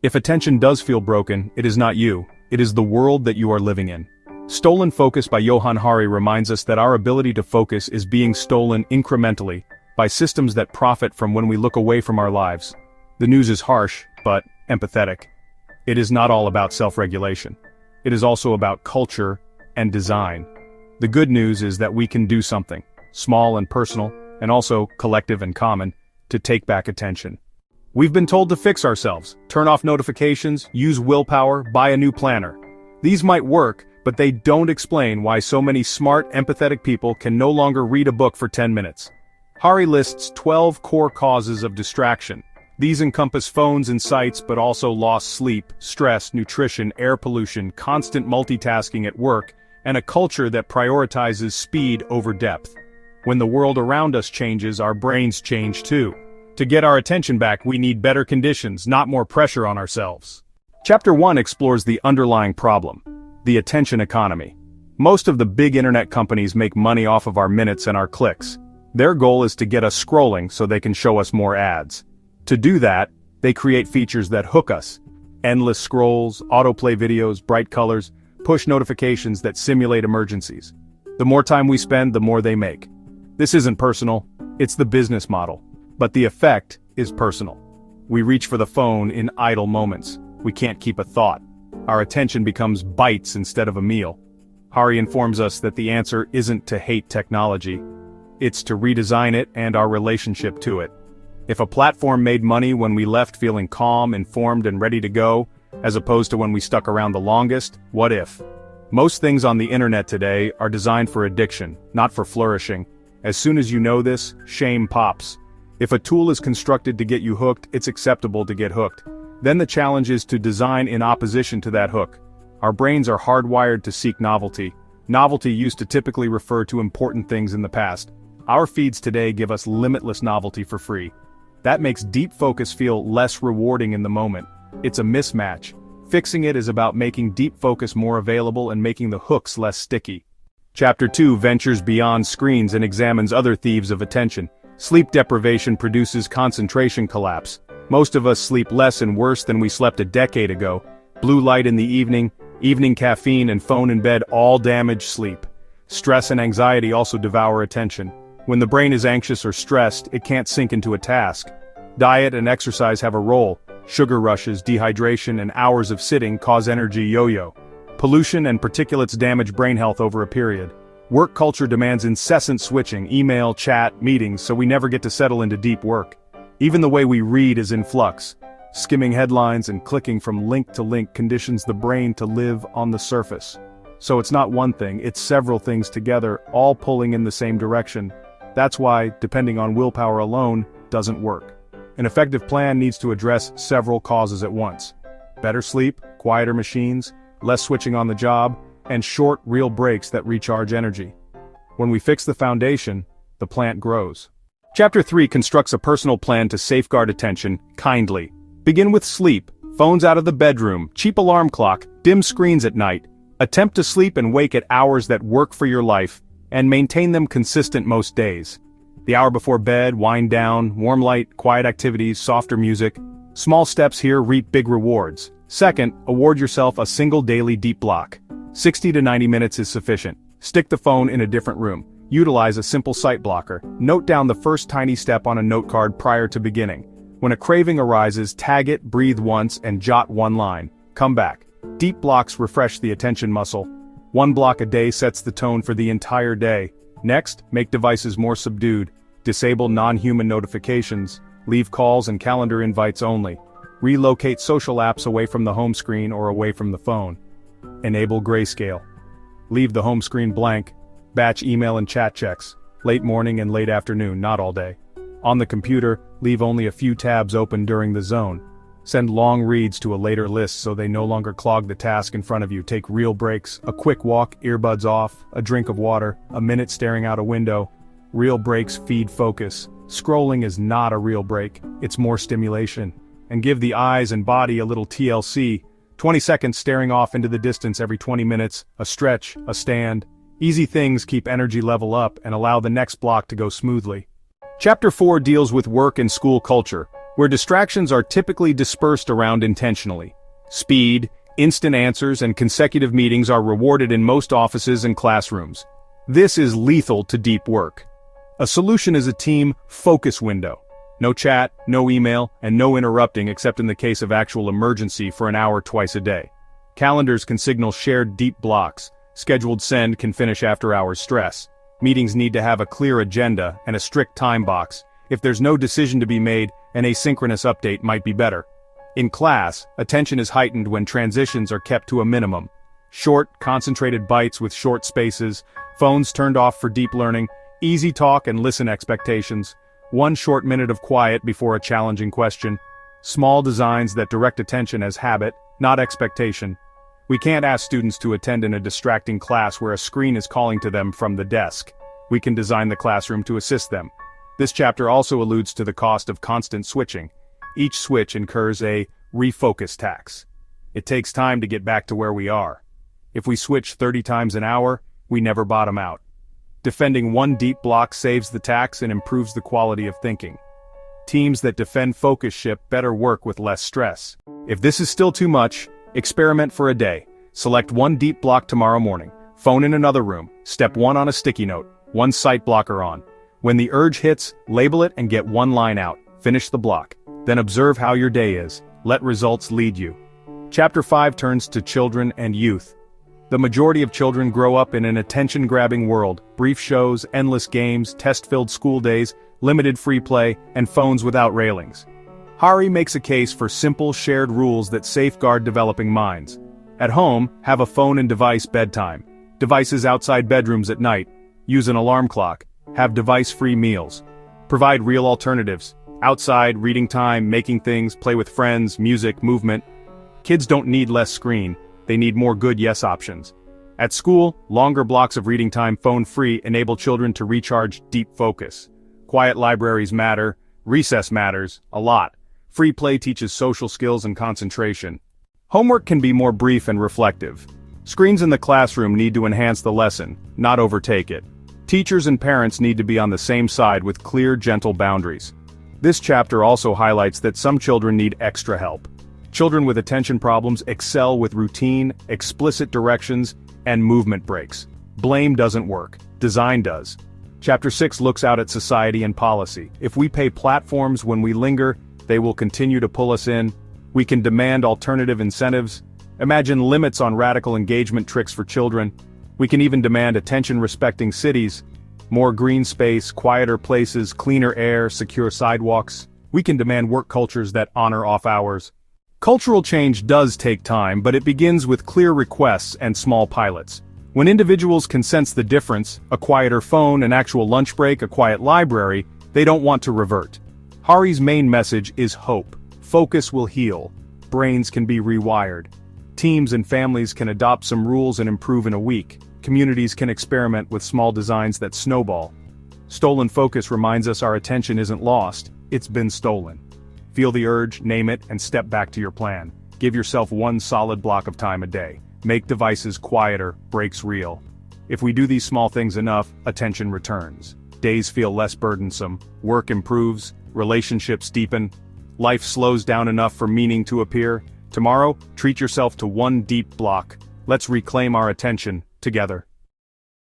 If attention does feel broken, it is not you, it is the world that you are living in. Stolen Focus by Johann Hari reminds us that our ability to focus is being stolen incrementally by systems that profit from when we look away from our lives. The news is harsh, but empathetic. It is not all about self-regulation. It is also about culture and design. The good news is that we can do something, small and personal, and also collective and common, to take back attention. We've been told to fix ourselves, turn off notifications, use willpower, buy a new planner. These might work, but they don't explain why so many smart, empathetic people can no longer read a book for 10 minutes. Hari lists 12 core causes of distraction. These encompass phones and sites, but also lost sleep, stress, nutrition, air pollution, constant multitasking at work, and a culture that prioritizes speed over depth. When the world around us changes, our brains change too. To get our attention back, we need better conditions, not more pressure on ourselves. Chapter 1 explores the underlying problem: the attention economy. Most of the big internet companies make money off of our minutes and our clicks. Their goal is to get us scrolling so they can show us more ads. To do that, they create features that hook us. Endless scrolls, autoplay videos, bright colors, push notifications that simulate emergencies. The more time we spend, the more they make. This isn't personal, it's the business model. But the effect is personal. We reach for the phone in idle moments. We can't keep a thought. Our attention becomes bites instead of a meal. Hari informs us that the answer isn't to hate technology. It's to redesign it and our relationship to it. If a platform made money when we left feeling calm, informed, and ready to go, as opposed to when we stuck around the longest, what if? Most things on the internet today are designed for addiction, not for flourishing. As soon as you know this, shame pops. If a tool is constructed to get you hooked, it's acceptable to get hooked. Then the challenge is to design in opposition to that hook. Our brains are hardwired to seek novelty. Novelty used to typically refer to important things in the past. Our feeds today give us limitless novelty for free. That makes deep focus feel less rewarding in the moment. It's a mismatch. Fixing it is about making deep focus more available and making the hooks less sticky. Chapter 2 ventures beyond screens and examines other thieves of attention. Sleep deprivation produces concentration collapse. Most of us sleep less and worse than we slept a decade ago. Blue light in the evening caffeine and phone in bed all damage sleep. Stress and anxiety also devour attention. When the brain is anxious or stressed, it can't sink into a task. Diet and exercise have a role. Sugar rushes, dehydration, and hours of sitting cause energy yo-yo. Pollution and particulates damage brain health over a period. Work culture demands incessant switching, email, chat, meetings, so we never get to settle into deep work. Even the way we read is in flux. Skimming headlines and clicking from link to link conditions the brain to live on the surface. So it's not one thing, it's several things together, all pulling in the same direction. That's why, depending on willpower alone, doesn't work. An effective plan needs to address several causes at once. Better sleep, quieter machines, less switching on the job, and short, real breaks that recharge energy. When we fix the foundation, the plant grows. Chapter 3 constructs a personal plan to safeguard attention, kindly. Begin with sleep, phones out of the bedroom, cheap alarm clock, dim screens at night. Attempt to sleep and wake at hours that work for your life, and maintain them consistent most days. The hour before bed, wind down, warm light, quiet activities, softer music. Small steps here reap big rewards. Second, award yourself a single daily deep block. 60 to 90 minutes is sufficient. Stick the phone in a different room. Utilize a simple sight blocker. Note down the first tiny step on a note card prior to beginning. When a craving arises, tag it, breathe once, and jot one line. Come back. Deep blocks refresh the attention muscle. One block a day sets the tone for the entire day. Next, make devices more subdued. Disable non-human notifications. Leave calls and calendar invites only. Relocate social apps away from the home screen or away from the phone. Enable grayscale. Leave the home screen blank. Batch email and chat checks. Late morning and late afternoon, not all day. On the computer, leave only a few tabs open during the zone. Send long reads to a later list so they no longer clog the task in front of you. Take real breaks, a quick walk, earbuds off, a drink of water, a minute staring out a window. Real breaks feed focus. Scrolling is not a real break, it's more stimulation. And give the eyes and body a little TLC. 20 seconds staring off into the distance every 20 minutes, a stretch, a stand. Easy things keep energy level up and allow the next block to go smoothly. Chapter 4 deals with work and school culture. where distractions are typically dispersed around intentionally. Speed, instant answers, and consecutive meetings are rewarded in most offices and classrooms. This is lethal to deep work. A solution is a team focus window. No chat, no email, and no interrupting except in the case of actual emergency for an hour twice a day. Calendars can signal shared deep blocks. Scheduled send can finish after hours stress. Meetings need to have a clear agenda and a strict time box. If there's no decision to be made, an asynchronous update might be better. In class, attention is heightened when transitions are kept to a minimum. Short, concentrated bites with short spaces, phones turned off for deep learning, easy talk and listen expectations, 1 short minute of quiet before a challenging question, small designs that direct attention as habit, not expectation. We can't ask students to attend in a distracting class where a screen is calling to them from the desk. We can design the classroom to assist them. This chapter also alludes to the cost of constant switching. Each switch incurs a refocus tax. It takes time to get back to where we are. If we switch 30 times an hour, we never bottom out. Defending one deep block saves the tax and improves the quality of thinking. Teams that defend focus shift better work with less stress. If this is still too much, experiment for a day. Select one deep block tomorrow morning. Phone in another room. Step 1 on a sticky note. 1 sight blocker on. When the urge hits, label it and get 1 line out. Finish the block. Then observe how your day is. Let results lead you. Chapter 5 turns to children and youth. The majority of children grow up in an attention-grabbing world. Brief shows, endless games, test-filled school days, limited free play, and phones without railings. Hari makes a case for simple shared rules that safeguard developing minds. At home, have a phone and device bedtime. Devices outside bedrooms at night. Use an alarm clock. Have device-free meals. Provide real alternatives. Outside, reading time, making things, play with friends, music, movement. Kids don't need less screen, they need more good yes options. At school, longer blocks of reading time phone-free enable children to recharge deep focus. Quiet libraries matter, recess matters, a lot. Free play teaches social skills and concentration. Homework can be more brief and reflective. Screens in the classroom need to enhance the lesson, not overtake it. Teachers and parents need to be on the same side with clear, gentle boundaries. This chapter also highlights that some children need extra help. Children with attention problems excel with routine, explicit directions, and movement breaks. Blame doesn't work. Design does. Chapter 6 looks out at society and policy. If we pay platforms when we linger, they will continue to pull us in. We can demand alternative incentives. Imagine limits on radical engagement tricks for children. We can even demand attention-respecting cities. More green space, quieter places, cleaner air, secure sidewalks. We can demand work cultures that honor off hours. Cultural change does take time, but it begins with clear requests and small pilots. When individuals can sense the difference, a quieter phone, an actual lunch break, a quiet library, they don't want to revert. Hari's main message is hope. Focus will heal. Brains can be rewired. Teams and families can adopt some rules and improve in a week. Communities can experiment with small designs that snowball. Stolen focus reminds us our attention isn't lost, it's been stolen. Feel the urge, name it, and step back to your plan. Give yourself 1 solid block of time a day. Make devices quieter, breaks real. If we do these small things enough, attention returns. Days feel less burdensome, work improves, relationships deepen. Life slows down enough for meaning to appear. Tomorrow, treat yourself to 1 deep block. Let's reclaim our attention, together.